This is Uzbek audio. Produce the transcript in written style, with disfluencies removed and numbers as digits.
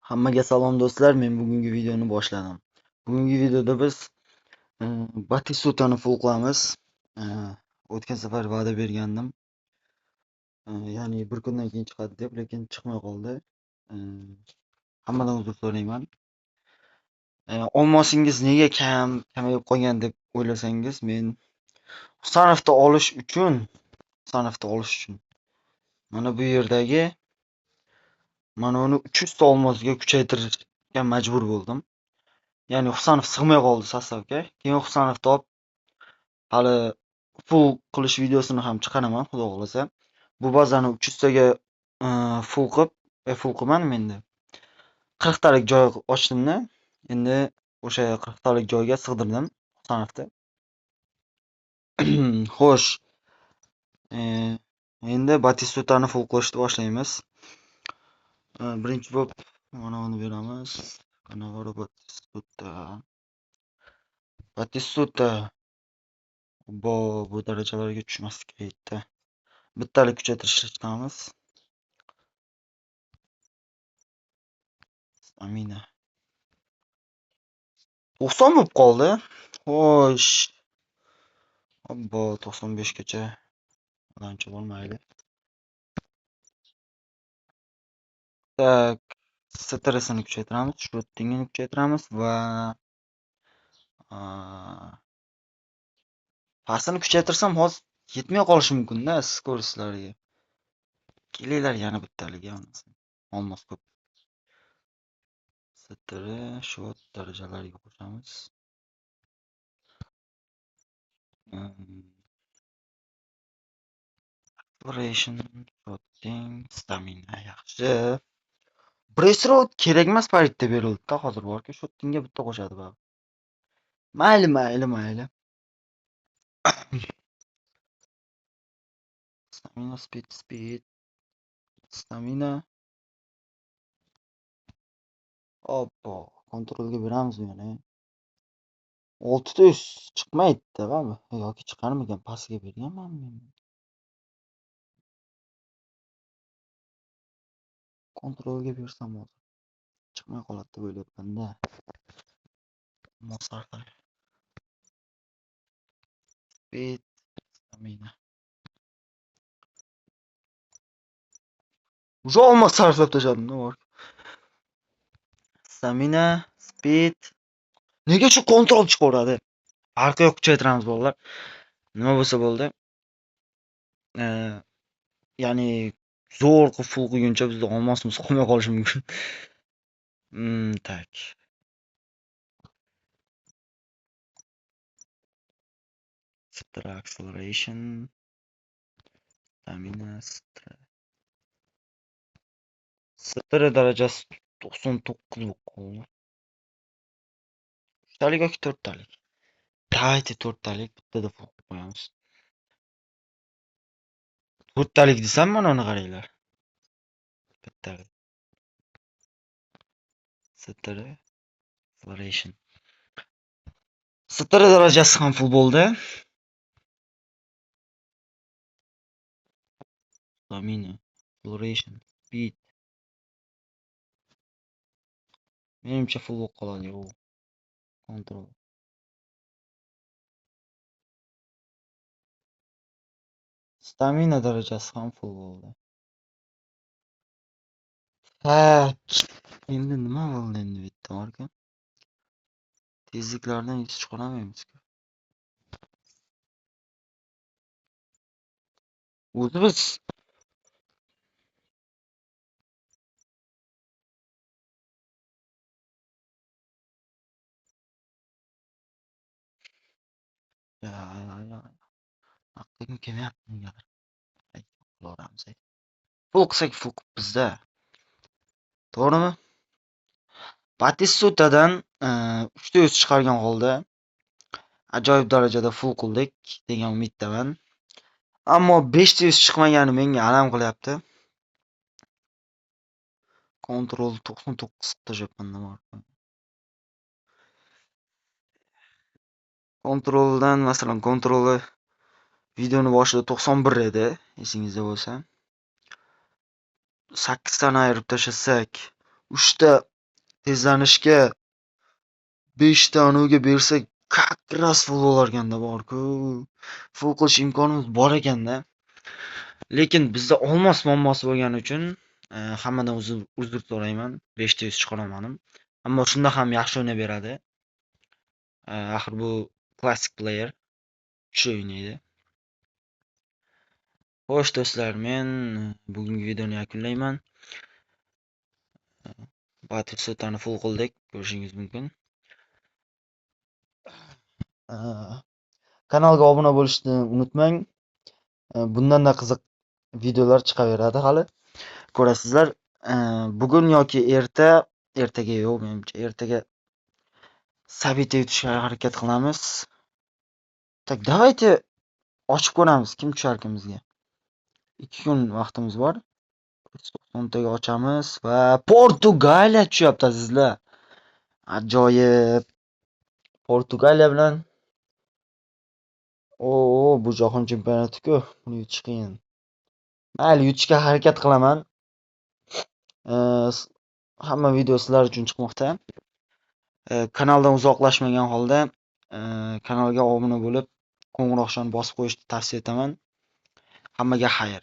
Hammaga salom do'stlar, men bugungi videoni boshladim. Bugungi videoda biz Batistutani full qilamiz. E, O'tgan safar va'da bergandim. Ya'ni bir kundan keyin chiqadi deb, lekin chiqmay qoldi. E, Hammadan uzr so'rayman. Olmosingiz nega kamayib qolgan deb o'ylasangiz, men Husanovni olish uchun mana bu yerdagi mana uni 300 ta olmosga kuchaytirishga majbur bo'ldim. Ya'ni Husanov sig'may qoldi sostavga. Keyin Husanovni olib hali full qilish videosini ham chiqaraman, xudo xohlasa. Bu bazani 300 taga full qilmadim endi. 40 talik joy ochdimda. Endi o'sha 40 talik joyga sig'dirdim Husanovni. Xo'sh, endi Batistutani full qilishni boshlaymiz. Birinchi bo'lib mana buni beramiz. Qanaqa Batistuta. Bu darajalarga tushmaslik kerakda. Bittalik kuchaytirishni chiqamiz. Amina. 90 bo'lib qoldi. Xo'sh. Obbo, 95 gacha. Ancha bo'lmaydi. Tak, stresini kuchaytiramiz, shottingini kuchaytiramiz va pasini kuchaytirsam hozir yetmay qolishi mumkin-da skoroslariga. Kelinglar yana bittaliga olmos ko'p. Stri shot darajalariga qo'shamiz. Exploration, shotting, stamina yaxshi. Breastroot kerak emas paytda berildi-da, hozir borki shottingga bitta qo'shadi bab. Mayli. Stamina, speed. Stamina. Oppo, kontrolga beramiz yana. 600 chiqmaydi-da bab. Yoki chiqarmikan? Pastiga berganmanmi men? Kontrolga bersam hozir chiqmay qoladi deb o'ylayapman-da. Mosarda. Speed, stamina. Уже olmos sarflab tashladim-da bor. Stamina, speed. Nega shu kontrol chiqaveradi? Farqi yo'q, kuchaytiramiz bolalar. Nima bo'lsa bo'ldi. Ya'ni zo'r qilib full qilguncha bizda olmosimiz qolmay qolishi mumkin. Tak. Stra acceleration. Stamina, Stra darajasi 99 bo'lib qoldi. 3 talik yoki 4 talik. Davayte 4 talik bittada full qilib qo'yamiz. 4 talik desam mana uni qaranglar. Bittalik. Stra acceleration. Stra darajasi ham full bo'ldi. Stamina, acceleration, speed. Menimcha full bo'lib qoladi u. Kontrol. Stamina darajasi ham full bo'ldi. Endi nima bo'ldi endi bitta ekan? Tezliklardan yutib chiqaramaymiz-ku. O'zi biz aqlim kelmayapti negadir. Qilamiz. Full qilsak full bizda. To'g'rimi? Batistutadan 300 chiqargan holda ajoyib darajada full qildik degan umiddaman. Ammo 500 chiqmagani menga alam qilyapti. Kontrol 99 tashyapman nima. Kontroldan masalan kontroli videoni boshida 91 edi, esingizda bo'lsa. 8 tani ayirib tashlasak, 3 ta tezlanishga 5 ta anuvga bersak, как раз full bo'larkanda bor-ku. Full qilish imkonimiz bor ekanda. Lekin bizda olmos muammosi bo'lgani uchun hammadan uzr so'rayman. 5 ta 100 chiqara olmadim. Ammo shunda ham yaxshi o'ynab beradi. Axir bu classic player. Kuchli o'ynaydi. Xo'sh do'stlar, men bugungi videoni yakunlayman. Battlesotani full qildik, ko'rishingiz mumkin. Kanalga obuna bo'lishni unutmang. Bundan-da qiziq videolar chiqaveradi hali. Ko'rasizlar. Bugun yoki ertaga yo'q, menimcha ertaga sabita yutishga harakat qilamiz. Tak, давайте ochib ko'ramiz, kim tusharkan bizga. 2 kun vaqtimiz bor. 90 taga ochamiz va Portugaliya tushyapti azizlar. Ajoyib. Portugaliya bilan bu jahon chempionati-ku, buni yutish qiyin. Mayli, yutishga harakat qilaman. Hamma video sizlar uchun chiqmoqda. Kanaldan uzoqlashmagan holda kanalga obuna bo'lib, qo'ng'iroqchani bosib qo'yishni tavsiya etaman. Hammaga xayr.